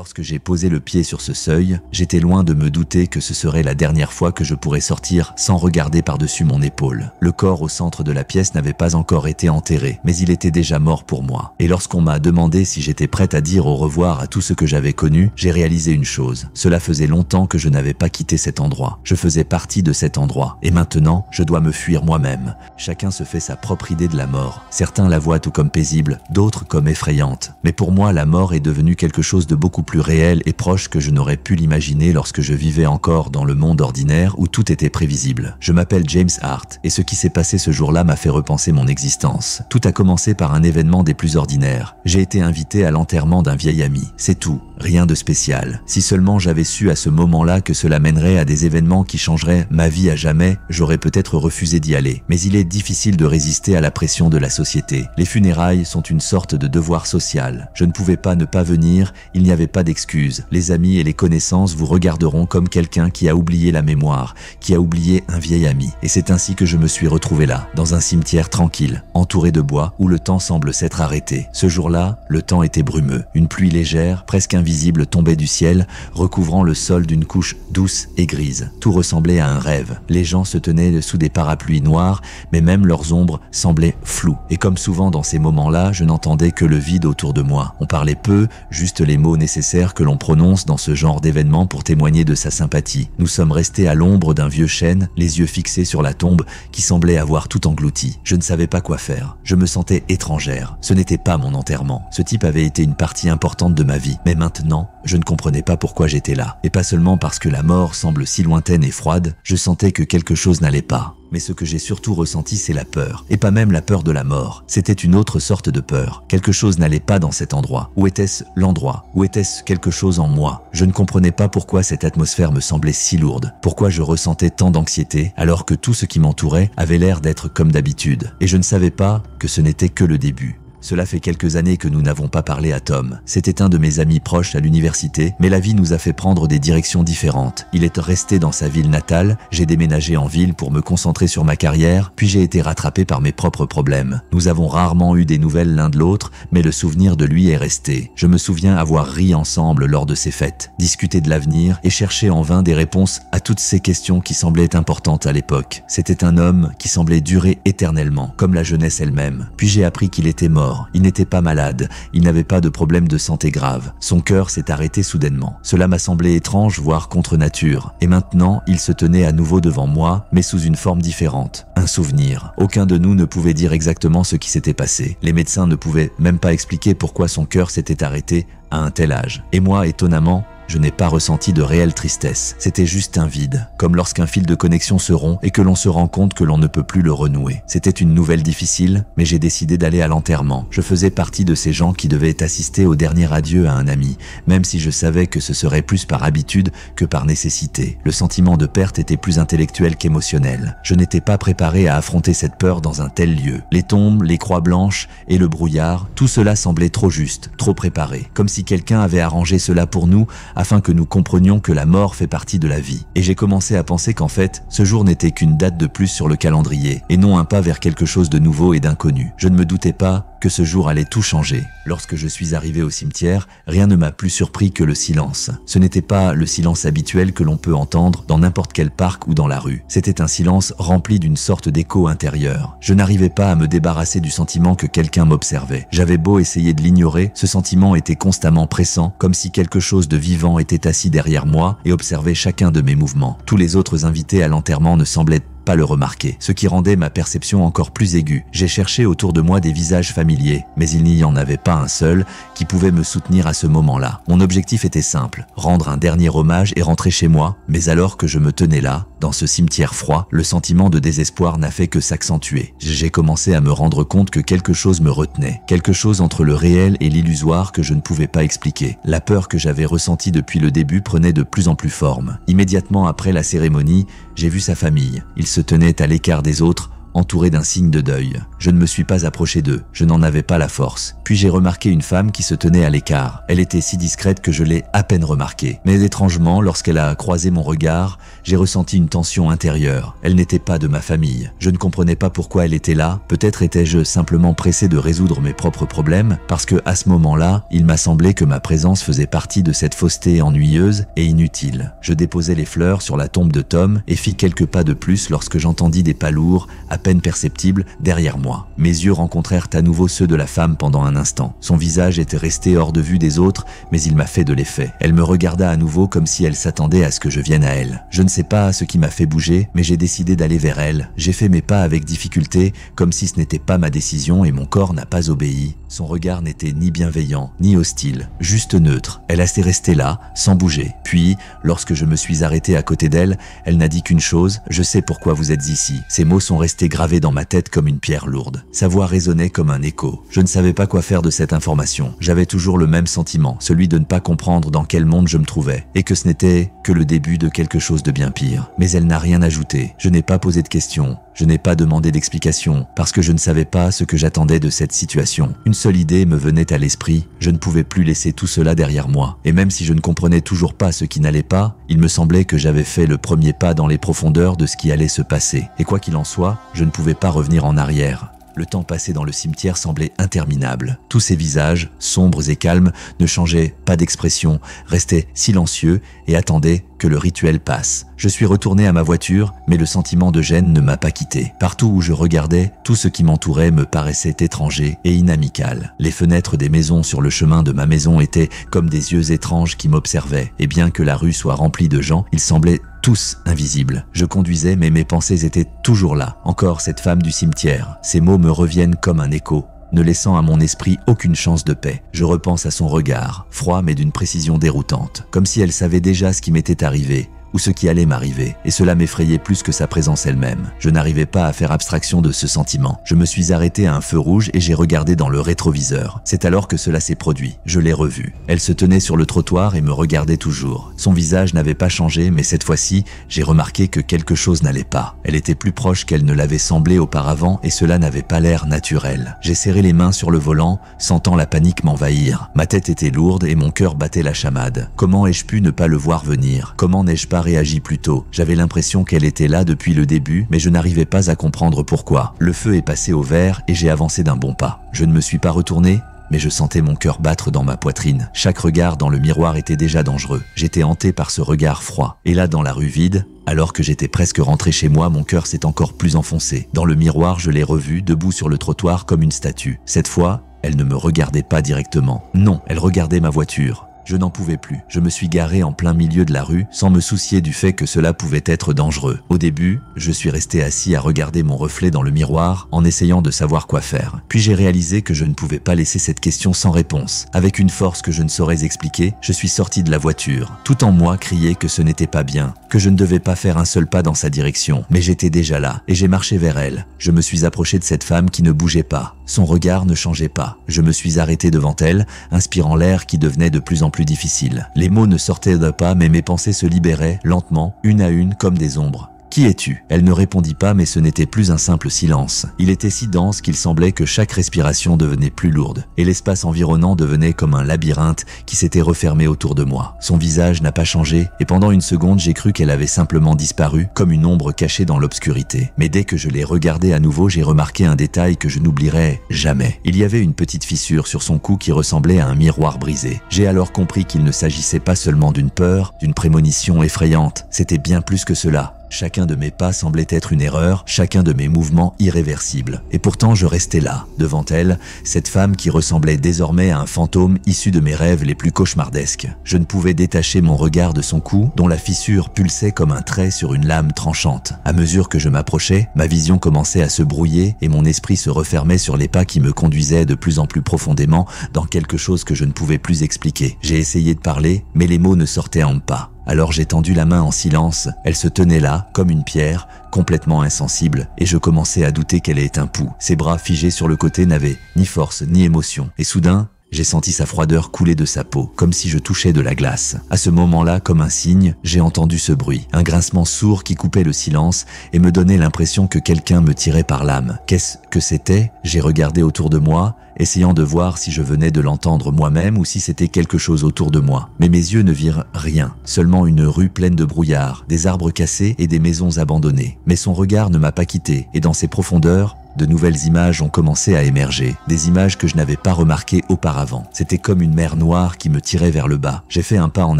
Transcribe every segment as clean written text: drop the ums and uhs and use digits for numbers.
Lorsque j'ai posé le pied sur ce seuil, j'étais loin de me douter que ce serait la dernière fois que je pourrais sortir sans regarder par-dessus mon épaule. Le corps au centre de la pièce n'avait pas encore été enterré, mais il était déjà mort pour moi. Et lorsqu'on m'a demandé si j'étais prête à dire au revoir à tout ce que j'avais connu, j'ai réalisé une chose. Cela faisait longtemps que je n'avais pas quitté cet endroit. Je faisais partie de cet endroit. Et maintenant, je dois me fuir moi-même. Chacun se fait sa propre idée de la mort. Certains la voient tout comme paisible, d'autres comme effrayante. Mais pour moi, la mort est devenue quelque chose de beaucoup plus réel et proche que je n'aurais pu l'imaginer lorsque je vivais encore dans le monde ordinaire où tout était prévisible. Je m'appelle James Hart et ce qui s'est passé ce jour-là m'a fait repenser mon existence. Tout a commencé par un événement des plus ordinaires. J'ai été invité à l'enterrement d'un vieil ami. C'est tout. Rien de spécial. Si seulement j'avais su à ce moment-là que cela mènerait à des événements qui changeraient ma vie à jamais, j'aurais peut-être refusé d'y aller. Mais il est difficile de résister à la pression de la société. Les funérailles sont une sorte de devoir social. Je ne pouvais pas ne pas venir, il n'y avait pas d'excuse. Les amis et les connaissances vous regarderont comme quelqu'un qui a oublié la mémoire, qui a oublié un vieil ami. Et c'est ainsi que je me suis retrouvé là, dans un cimetière tranquille, entouré de bois, où le temps semble s'être arrêté. Ce jour-là, le temps était brumeux. Une pluie légère, presque invisible, tombait du ciel, recouvrant le sol d'une couche douce et grise. Tout ressemblait à un rêve. Les gens se tenaient sous des parapluies noirs, mais même leurs ombres semblaient floues. Et comme souvent dans ces moments-là, je n'entendais que le vide autour de moi. On parlait peu, juste les mots nécessaires que l'on prononce dans ce genre d'événement pour témoigner de sa sympathie. Nous sommes restés à l'ombre d'un vieux chêne, les yeux fixés sur la tombe qui semblait avoir tout englouti. Je ne savais pas quoi faire. Je me sentais étrangère. Ce n'était pas mon enterrement. Ce type avait été une partie importante de ma vie. Mais maintenant, je ne comprenais pas pourquoi j'étais là. Et pas seulement parce que la mort semble si lointaine et froide, je sentais que quelque chose n'allait pas. Mais ce que j'ai surtout ressenti, c'est la peur. Et pas même la peur de la mort. C'était une autre sorte de peur. Quelque chose n'allait pas dans cet endroit. Où était-ce l'endroit? Où était-ce quelque chose en moi? Je ne comprenais pas pourquoi cette atmosphère me semblait si lourde. Pourquoi je ressentais tant d'anxiété alors que tout ce qui m'entourait avait l'air d'être comme d'habitude. Et je ne savais pas que ce n'était que le début. Cela fait quelques années que nous n'avons pas parlé à Tom. C'était un de mes amis proches à l'université, mais la vie nous a fait prendre des directions différentes. Il est resté dans sa ville natale, j'ai déménagé en ville pour me concentrer sur ma carrière, puis j'ai été rattrapé par mes propres problèmes. Nous avons rarement eu des nouvelles l'un de l'autre, mais le souvenir de lui est resté. Je me souviens avoir ri ensemble lors de ces fêtes, discuté de l'avenir et cherché en vain des réponses à toutes ces questions qui semblaient importantes à l'époque. C'était un homme qui semblait durer éternellement, comme la jeunesse elle-même. Puis j'ai appris qu'il était mort. Il n'était pas malade, il n'avait pas de problème de santé grave. Son cœur s'est arrêté soudainement. Cela m'a semblé étrange, voire contre nature. Et maintenant, il se tenait à nouveau devant moi, mais sous une forme différente. Un souvenir. Aucun de nous ne pouvait dire exactement ce qui s'était passé. Les médecins ne pouvaient même pas expliquer pourquoi son cœur s'était arrêté à un tel âge. Et moi, étonnamment, je n'ai pas ressenti de réelle tristesse. C'était juste un vide, comme lorsqu'un fil de connexion se rompt et que l'on se rend compte que l'on ne peut plus le renouer. C'était une nouvelle difficile, mais j'ai décidé d'aller à l'enterrement. Je faisais partie de ces gens qui devaient assister au dernier adieu à un ami, même si je savais que ce serait plus par habitude que par nécessité. Le sentiment de perte était plus intellectuel qu'émotionnel. Je n'étais pas préparé à affronter cette peur dans un tel lieu. Les tombes, les croix blanches et le brouillard, tout cela semblait trop juste, trop préparé, comme si quelqu'un avait arrangé cela pour nous afin que nous comprenions que la mort fait partie de la vie. Et j'ai commencé à penser qu'en fait, ce jour n'était qu'une date de plus sur le calendrier, et non un pas vers quelque chose de nouveau et d'inconnu. Je ne me doutais pas que ce jour allait tout changer. Lorsque je suis arrivé au cimetière, rien ne m'a plus surpris que le silence. Ce n'était pas le silence habituel que l'on peut entendre dans n'importe quel parc ou dans la rue. C'était un silence rempli d'une sorte d'écho intérieur. Je n'arrivais pas à me débarrasser du sentiment que quelqu'un m'observait. J'avais beau essayer de l'ignorer, ce sentiment était constamment pressant, comme si quelque chose de vivant était assis derrière moi et observait chacun de mes mouvements. Tous les autres invités à l'enterrement ne semblaient pas le remarquer, ce qui rendait ma perception encore plus aiguë. J'ai cherché autour de moi des visages familiers, mais il n'y en avait pas un seul qui pouvait me soutenir à ce moment-là. Mon objectif était simple, rendre un dernier hommage et rentrer chez moi, mais alors que je me tenais là, dans ce cimetière froid, le sentiment de désespoir n'a fait que s'accentuer. J'ai commencé à me rendre compte que quelque chose me retenait, quelque chose entre le réel et l'illusoire que je ne pouvais pas expliquer. La peur que j'avais ressentie depuis le début prenait de plus en plus forme. Immédiatement après la cérémonie, j'ai vu sa famille. Ils se tenaient à l'écart des autres, entourés d'un signe de deuil. Je ne me suis pas approché d'eux, je n'en avais pas la force. Puis j'ai remarqué une femme qui se tenait à l'écart. Elle était si discrète que je l'ai à peine remarquée. Mais étrangement, lorsqu'elle a croisé mon regard, j'ai ressenti une tension intérieure. Elle n'était pas de ma famille. Je ne comprenais pas pourquoi elle était là. Peut-être étais-je simplement pressé de résoudre mes propres problèmes, parce que à ce moment-là, il m'a semblé que ma présence faisait partie de cette fausseté ennuyeuse et inutile. Je déposai les fleurs sur la tombe de Tom et fis quelques pas de plus lorsque j'entendis des pas lourds, à peine perceptibles, derrière moi. Mes yeux rencontrèrent à nouveau ceux de la femme pendant un instant. Son visage était resté hors de vue des autres, mais il m'a fait de l'effet. Elle me regarda à nouveau comme si elle s'attendait à ce que je vienne à elle. Je ne sais pas ce qui m'a fait bouger, mais j'ai décidé d'aller vers elle. J'ai fait mes pas avec difficulté, comme si ce n'était pas ma décision et mon corps n'a pas obéi. Son regard n'était ni bienveillant, ni hostile, juste neutre. Elle est restée là, sans bouger. Puis, lorsque je me suis arrêté à côté d'elle, elle n'a dit qu'une chose: « Je sais pourquoi vous êtes ici ». Ces mots sont restés gravés dans ma tête comme une pierre lourde. Sa voix résonnait comme un écho. Je ne savais pas quoi faire de cette information. J'avais toujours le même sentiment, celui de ne pas comprendre dans quel monde je me trouvais, et que ce n'était que le début de quelque chose de bien pire. Mais elle n'a rien ajouté. Je n'ai pas posé de questions. Je n'ai pas demandé d'explication, parce que je ne savais pas ce que j'attendais de cette situation. Une seule idée me venait à l'esprit: je ne pouvais plus laisser tout cela derrière moi. Et même si je ne comprenais toujours pas ce qui n'allait pas, il me semblait que j'avais fait le premier pas dans les profondeurs de ce qui allait se passer. Et quoi qu'il en soit, je ne pouvais pas revenir en arrière. Le temps passé dans le cimetière semblait interminable. Tous ces visages, sombres et calmes, ne changeaient pas d'expression, restaient silencieux et attendaient que le rituel passe. Je suis retourné à ma voiture, mais le sentiment de gêne ne m'a pas quitté. Partout où je regardais, tout ce qui m'entourait me paraissait étranger et inamical. Les fenêtres des maisons sur le chemin de ma maison étaient comme des yeux étranges qui m'observaient, et bien que la rue soit remplie de gens, ils semblaient tous invisibles. Je conduisais, mais mes pensées étaient toujours là. Encore cette femme du cimetière. Ces mots me reviennent comme un écho, ne laissant à mon esprit aucune chance de paix. Je repense à son regard, froid mais d'une précision déroutante, comme si elle savait déjà ce qui m'était arrivé, ou ce qui allait m'arriver, et cela m'effrayait plus que sa présence elle-même. Je n'arrivais pas à faire abstraction de ce sentiment. Je me suis arrêté à un feu rouge et j'ai regardé dans le rétroviseur. C'est alors que cela s'est produit. Je l'ai revue. Elle se tenait sur le trottoir et me regardait toujours. Son visage n'avait pas changé, mais cette fois-ci, j'ai remarqué que quelque chose n'allait pas. Elle était plus proche qu'elle ne l'avait semblé auparavant et cela n'avait pas l'air naturel. J'ai serré les mains sur le volant, sentant la panique m'envahir. Ma tête était lourde et mon cœur battait la chamade. Comment ai-je pu ne pas le voir venir? Comment n'ai-je pas réagi plus tôt? J'avais l'impression qu'elle était là depuis le début, mais je n'arrivais pas à comprendre pourquoi. Le feu est passé au vert et j'ai avancé d'un bon pas. Je ne me suis pas retourné, mais je sentais mon cœur battre dans ma poitrine. Chaque regard dans le miroir était déjà dangereux. J'étais hanté par ce regard froid. Et là, dans la rue vide, alors que j'étais presque rentré chez moi, mon cœur s'est encore plus enfoncé. Dans le miroir, je l'ai revue, debout sur le trottoir comme une statue. Cette fois, elle ne me regardait pas directement. Non, elle regardait ma voiture. Je n'en pouvais plus. Je me suis garé en plein milieu de la rue sans me soucier du fait que cela pouvait être dangereux. Au début, je suis resté assis à regarder mon reflet dans le miroir en essayant de savoir quoi faire. Puis j'ai réalisé que je ne pouvais pas laisser cette question sans réponse. Avec une force que je ne saurais expliquer, je suis sorti de la voiture. Tout en moi criait que ce n'était pas bien, que je ne devais pas faire un seul pas dans sa direction. Mais j'étais déjà là et j'ai marché vers elle. Je me suis approché de cette femme qui ne bougeait pas. Son regard ne changeait pas. Je me suis arrêté devant elle, inspirant l'air qui devenait de plus en plus difficile. Les mots ne sortaient pas, mais mes pensées se libéraient, lentement, une à une, comme des ombres. « Qui es-tu » Elle ne répondit pas, mais ce n'était plus un simple silence. Il était si dense qu'il semblait que chaque respiration devenait plus lourde, et l'espace environnant devenait comme un labyrinthe qui s'était refermé autour de moi. Son visage n'a pas changé, et pendant une seconde, j'ai cru qu'elle avait simplement disparu, comme une ombre cachée dans l'obscurité. Mais dès que je l'ai regardée à nouveau, j'ai remarqué un détail que je n'oublierai jamais. Il y avait une petite fissure sur son cou qui ressemblait à un miroir brisé. J'ai alors compris qu'il ne s'agissait pas seulement d'une peur, d'une prémonition effrayante. C'était bien plus que cela. Chacun de mes pas semblait être une erreur, chacun de mes mouvements irréversibles. Et pourtant je restais là, devant elle, cette femme qui ressemblait désormais à un fantôme issu de mes rêves les plus cauchemardesques. Je ne pouvais détacher mon regard de son cou, dont la fissure pulsait comme un trait sur une lame tranchante. À mesure que je m'approchais, ma vision commençait à se brouiller et mon esprit se refermait sur les pas qui me conduisaient de plus en plus profondément dans quelque chose que je ne pouvais plus expliquer. J'ai essayé de parler, mais les mots ne sortaient en pas. Alors j'ai tendu la main en silence, elle se tenait là, comme une pierre, complètement insensible, et je commençais à douter qu'elle ait un pouls. Ses bras figés sur le côté n'avaient ni force ni émotion, et soudain, J'ai senti sa froideur couler de sa peau, comme si je touchais de la glace. À ce moment-là, comme un signe, j'ai entendu ce bruit, un grincement sourd qui coupait le silence et me donnait l'impression que quelqu'un me tirait par l'âme. Qu'est-ce que c'était? J'ai regardé autour de moi, essayant de voir si je venais de l'entendre moi-même ou si c'était quelque chose autour de moi. Mais mes yeux ne virent rien, seulement une rue pleine de brouillard, des arbres cassés et des maisons abandonnées. Mais son regard ne m'a pas quitté, et dans ses profondeurs, de nouvelles images ont commencé à émerger, des images que je n'avais pas remarquées auparavant. C'était comme une mer noire qui me tirait vers le bas. J'ai fait un pas en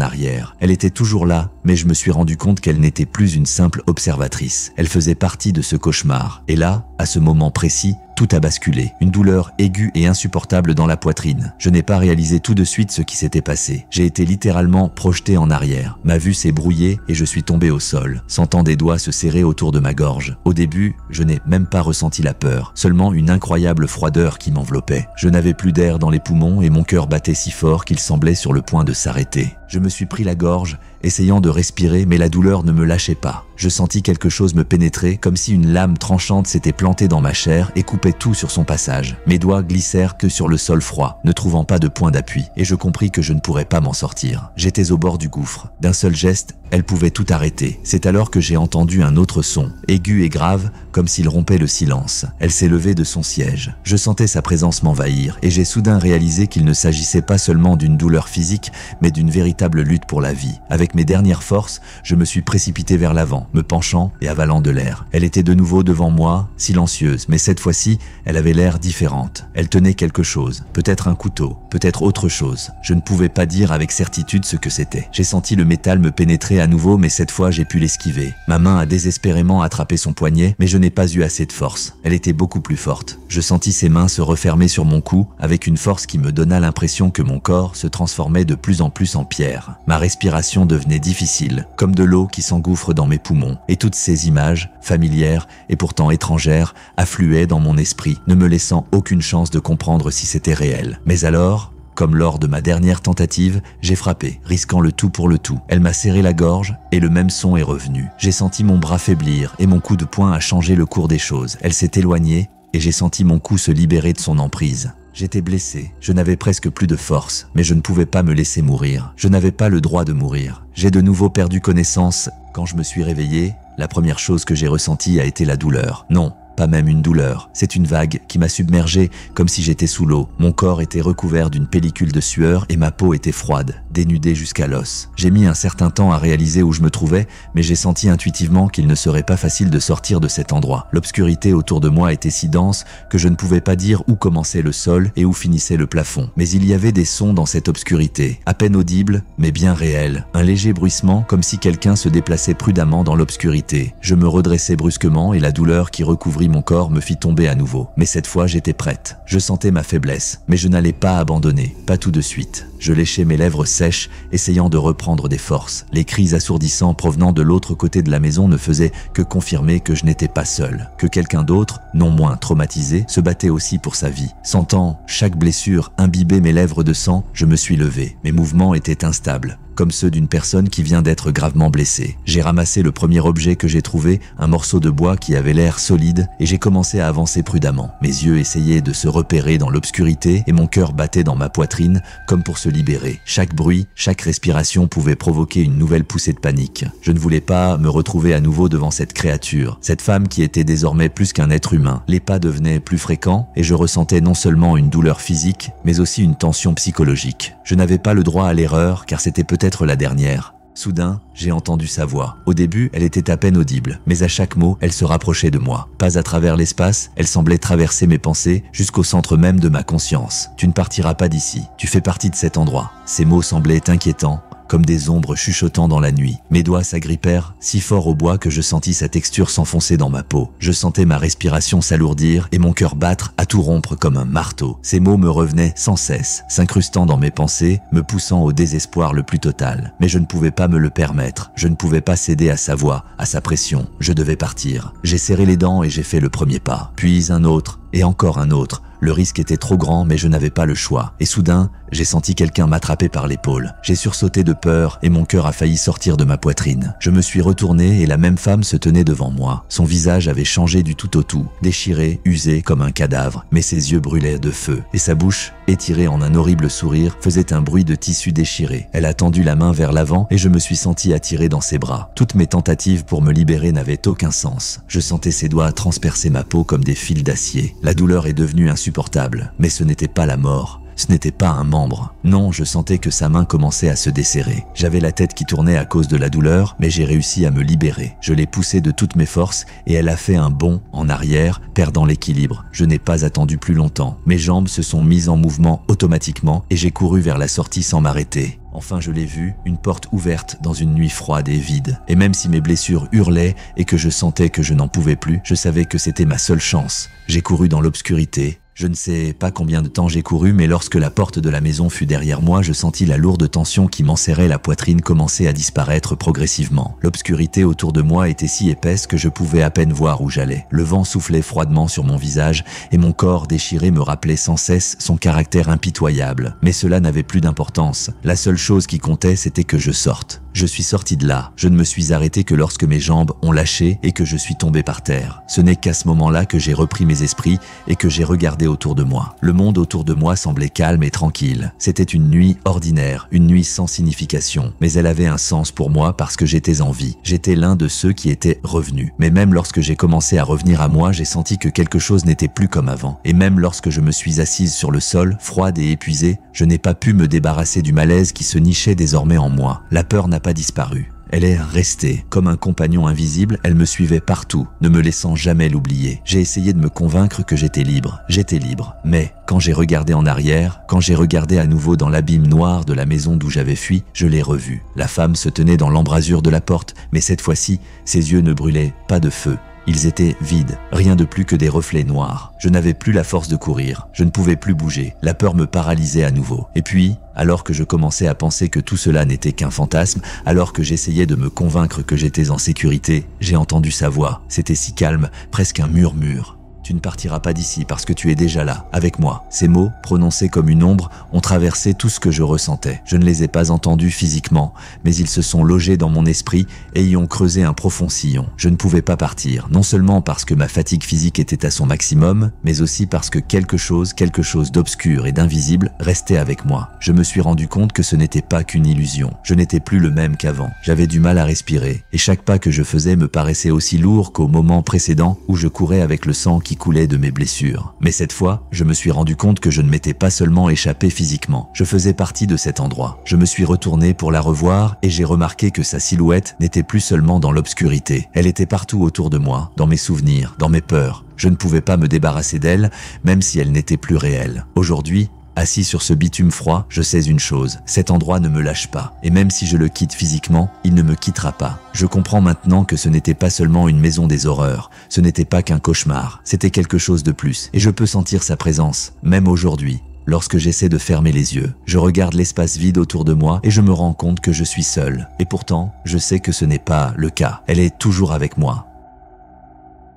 arrière. Elle était toujours là, mais je me suis rendu compte qu'elle n'était plus une simple observatrice. Elle faisait partie de ce cauchemar. Et là, à ce moment précis, tout a basculé. Une douleur aiguë et insupportable dans la poitrine. Je n'ai pas réalisé tout de suite ce qui s'était passé. J'ai été littéralement projeté en arrière. Ma vue s'est brouillée et je suis tombé au sol, sentant des doigts se serrer autour de ma gorge. Au début, je n'ai même pas ressenti la peur, seulement une incroyable froideur qui m'enveloppait. Je n'avais plus d'air dans les poumons et mon cœur battait si fort qu'il semblait sur le point de s'arrêter. Je me suis pris la gorge, essayant de respirer, mais la douleur ne me lâchait pas. Je sentis quelque chose me pénétrer, comme si une lame tranchante s'était plantée dans ma chair et coupait tout sur son passage. Mes doigts glissèrent que sur le sol froid, ne trouvant pas de point d'appui, et je compris que je ne pourrais pas m'en sortir. J'étais au bord du gouffre. D'un seul geste, elle pouvait tout arrêter. C'est alors que j'ai entendu un autre son, aigu et grave, comme s'il rompait le silence. Elle s'est levée de son siège. Je sentais sa présence m'envahir, et j'ai soudain réalisé qu'il ne s'agissait pas seulement d'une douleur physique, mais d'une véritable lutte pour la vie. Avec mes dernières forces, je me suis précipité vers l'avant, me penchant et avalant de l'air. Elle était de nouveau devant moi, silencieuse, mais cette fois-ci, elle avait l'air différente. Elle tenait quelque chose, peut-être un couteau, peut-être autre chose. Je ne pouvais pas dire avec certitude ce que c'était. J'ai senti le métal me pénétrer à nouveau, mais cette fois j'ai pu l'esquiver. Ma main a désespérément attrapé son poignet, mais je n'ai pas eu assez de force. Elle était beaucoup plus forte. Je sentis ses mains se refermer sur mon cou, avec une force qui me donna l'impression que mon corps se transformait de plus en plus en pierre. Ma respiration devenait difficile, comme de l'eau qui s'engouffre dans mes poumons, et toutes ces images, familières et pourtant étrangères, affluaient dans mon esprit, ne me laissant aucune chance de comprendre si c'était réel. Mais alors, comme lors de ma dernière tentative, j'ai frappé, risquant le tout pour le tout. Elle m'a serré la gorge et le même son est revenu. J'ai senti mon bras faiblir et mon coup de poing a changé le cours des choses. Elle s'est éloignée et j'ai senti mon cou se libérer de son emprise. J'étais blessé, je n'avais presque plus de force, mais je ne pouvais pas me laisser mourir. Je n'avais pas le droit de mourir. J'ai de nouveau perdu connaissance. Quand je me suis réveillé, la première chose que j'ai ressentie a été la douleur. Non, pas même une douleur. C'est une vague qui m'a submergé comme si j'étais sous l'eau. Mon corps était recouvert d'une pellicule de sueur et ma peau était froide, dénudée jusqu'à l'os. J'ai mis un certain temps à réaliser où je me trouvais, mais j'ai senti intuitivement qu'il ne serait pas facile de sortir de cet endroit. L'obscurité autour de moi était si dense que je ne pouvais pas dire où commençait le sol et où finissait le plafond. Mais il y avait des sons dans cette obscurité, à peine audibles, mais bien réels. Un léger bruissement comme si quelqu'un se déplaçait prudemment dans l'obscurité. Je me redressai brusquement et la douleur qui recouvrit mon corps me fit tomber à nouveau. Mais cette fois, j'étais prête. Je sentais ma faiblesse, mais je n'allais pas abandonner, pas tout de suite. Je léchais mes lèvres sèches, essayant de reprendre des forces. Les cris assourdissants provenant de l'autre côté de la maison ne faisaient que confirmer que je n'étais pas seul, que quelqu'un d'autre, non moins traumatisé, se battait aussi pour sa vie. Sentant chaque blessure imbiber mes lèvres de sang, je me suis levé. Mes mouvements étaient instables, comme ceux d'une personne qui vient d'être gravement blessée. J'ai ramassé le premier objet que j'ai trouvé, un morceau de bois qui avait l'air solide, et j'ai commencé à avancer prudemment. Mes yeux essayaient de se repérer dans l'obscurité et mon cœur battait dans ma poitrine comme pour se libérer. Chaque bruit, chaque respiration pouvait provoquer une nouvelle poussée de panique. Je ne voulais pas me retrouver à nouveau devant cette créature, cette femme qui était désormais plus qu'un être humain. Les pas devenaient plus fréquents et je ressentais non seulement une douleur physique, mais aussi une tension psychologique. Je n'avais pas le droit à l'erreur car c'était peut-être la dernière. Soudain, j'ai entendu sa voix. Au début, elle était à peine audible, mais à chaque mot, elle se rapprochait de moi. Pas à travers l'espace, elle semblait traverser mes pensées jusqu'au centre même de ma conscience. « Tu ne partiras pas d'ici, tu fais partie de cet endroit. » Ces mots semblaient inquiétants, comme des ombres chuchotant dans la nuit. Mes doigts s'agrippèrent si fort au bois que je sentis sa texture s'enfoncer dans ma peau. Je sentais ma respiration s'alourdir et mon cœur battre à tout rompre comme un marteau. Ces mots me revenaient sans cesse, s'incrustant dans mes pensées, me poussant au désespoir le plus total. Mais je ne pouvais pas me le permettre. Je ne pouvais pas céder à sa voix, à sa pression. Je devais partir. J'ai serré les dents et j'ai fait le premier pas, puis un autre, et encore un autre. Le risque était trop grand, mais je n'avais pas le choix. Et soudain, j'ai senti quelqu'un m'attraper par l'épaule. J'ai sursauté de peur et mon cœur a failli sortir de ma poitrine. Je me suis retourné et la même femme se tenait devant moi. Son visage avait changé du tout au tout, déchiré, usé comme un cadavre, mais ses yeux brûlaient de feu. Et sa bouche, étirée en un horrible sourire, faisait un bruit de tissu déchiré. Elle a tendu la main vers l'avant et je me suis senti attiré dans ses bras. Toutes mes tentatives pour me libérer n'avaient aucun sens. Je sentais ses doigts transpercer ma peau comme des fils d'acier. La douleur est devenue insupportable, mais ce n'était pas la mort. Ce n'était pas un membre. Non, je sentais que sa main commençait à se desserrer. J'avais la tête qui tournait à cause de la douleur, mais j'ai réussi à me libérer. Je l'ai poussée de toutes mes forces et elle a fait un bond en arrière, perdant l'équilibre. Je n'ai pas attendu plus longtemps. Mes jambes se sont mises en mouvement automatiquement et j'ai couru vers la sortie sans m'arrêter. Enfin, je l'ai vue, une porte ouverte dans une nuit froide et vide. Et même si mes blessures hurlaient et que je sentais que je n'en pouvais plus, je savais que c'était ma seule chance. J'ai couru dans l'obscurité. Je ne sais pas combien de temps j'ai couru, mais lorsque la porte de la maison fut derrière moi, je sentis la lourde tension qui m'enserrait la poitrine commencer à disparaître progressivement. L'obscurité autour de moi était si épaisse que je pouvais à peine voir où j'allais. Le vent soufflait froidement sur mon visage et mon corps déchiré me rappelait sans cesse son caractère impitoyable. Mais cela n'avait plus d'importance. La seule chose qui comptait, c'était que je sorte. Je suis sorti de là. Je ne me suis arrêté que lorsque mes jambes ont lâché et que je suis tombé par terre. Ce n'est qu'à ce moment-là que j'ai repris mes esprits et que j'ai regardé autour de moi. Le monde autour de moi semblait calme et tranquille. C'était une nuit ordinaire, une nuit sans signification. Mais elle avait un sens pour moi parce que j'étais en vie. J'étais l'un de ceux qui étaient revenus. Mais même lorsque j'ai commencé à revenir à moi, j'ai senti que quelque chose n'était plus comme avant. Et même lorsque je me suis assise sur le sol, froide et épuisée, je n'ai pas pu me débarrasser du malaise qui se nichait désormais en moi. La peur n'a pas disparu. Elle est restée. Comme un compagnon invisible, elle me suivait partout, ne me laissant jamais l'oublier. J'ai essayé de me convaincre que j'étais libre. J'étais libre. Mais quand j'ai regardé en arrière, quand j'ai regardé à nouveau dans l'abîme noir de la maison d'où j'avais fui, je l'ai revue. La femme se tenait dans l'embrasure de la porte, mais cette fois-ci, ses yeux ne brûlaient pas de feu. Ils étaient vides, rien de plus que des reflets noirs. Je n'avais plus la force de courir, je ne pouvais plus bouger, la peur me paralysait à nouveau. Et puis, alors que je commençais à penser que tout cela n'était qu'un fantasme, alors que j'essayais de me convaincre que j'étais en sécurité, j'ai entendu sa voix. C'était si calme, presque un murmure. Tu ne partiras pas d'ici parce que tu es déjà là, avec moi. Ces mots, prononcés comme une ombre, ont traversé tout ce que je ressentais. Je ne les ai pas entendus physiquement, mais ils se sont logés dans mon esprit et y ont creusé un profond sillon. Je ne pouvais pas partir, non seulement parce que ma fatigue physique était à son maximum, mais aussi parce que quelque chose d'obscur et d'invisible restait avec moi. Je me suis rendu compte que ce n'était pas qu'une illusion. Je n'étais plus le même qu'avant. J'avais du mal à respirer, et chaque pas que je faisais me paraissait aussi lourd qu'au moment précédent où je courais avec le sang qui coulait de mes blessures. Mais cette fois, je me suis rendu compte que je ne m'étais pas seulement échappé physiquement. Je faisais partie de cet endroit. Je me suis retourné pour la revoir et j'ai remarqué que sa silhouette n'était plus seulement dans l'obscurité. Elle était partout autour de moi, dans mes souvenirs, dans mes peurs. Je ne pouvais pas me débarrasser d'elle, même si elle n'était plus réelle. Aujourd'hui, assis sur ce bitume froid, je sais une chose, cet endroit ne me lâche pas. Et même si je le quitte physiquement, il ne me quittera pas. Je comprends maintenant que ce n'était pas seulement une maison des horreurs, ce n'était pas qu'un cauchemar, c'était quelque chose de plus. Et je peux sentir sa présence, même aujourd'hui. Lorsque j'essaie de fermer les yeux, je regarde l'espace vide autour de moi et je me rends compte que je suis seul. Et pourtant, je sais que ce n'est pas le cas. Elle est toujours avec moi.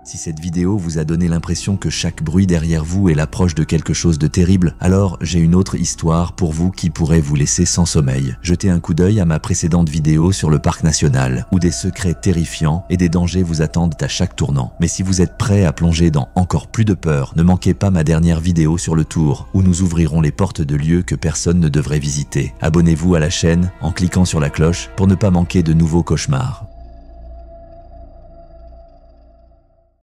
Si cette vidéo vous a donné l'impression que chaque bruit derrière vous est l'approche de quelque chose de terrible, alors j'ai une autre histoire pour vous qui pourrait vous laisser sans sommeil. Jetez un coup d'œil à ma précédente vidéo sur le parc national, où des secrets terrifiants et des dangers vous attendent à chaque tournant. Mais si vous êtes prêt à plonger dans encore plus de peur, ne manquez pas ma dernière vidéo sur le tour, où nous ouvrirons les portes de lieux que personne ne devrait visiter. Abonnez-vous à la chaîne en cliquant sur la cloche pour ne pas manquer de nouveaux cauchemars.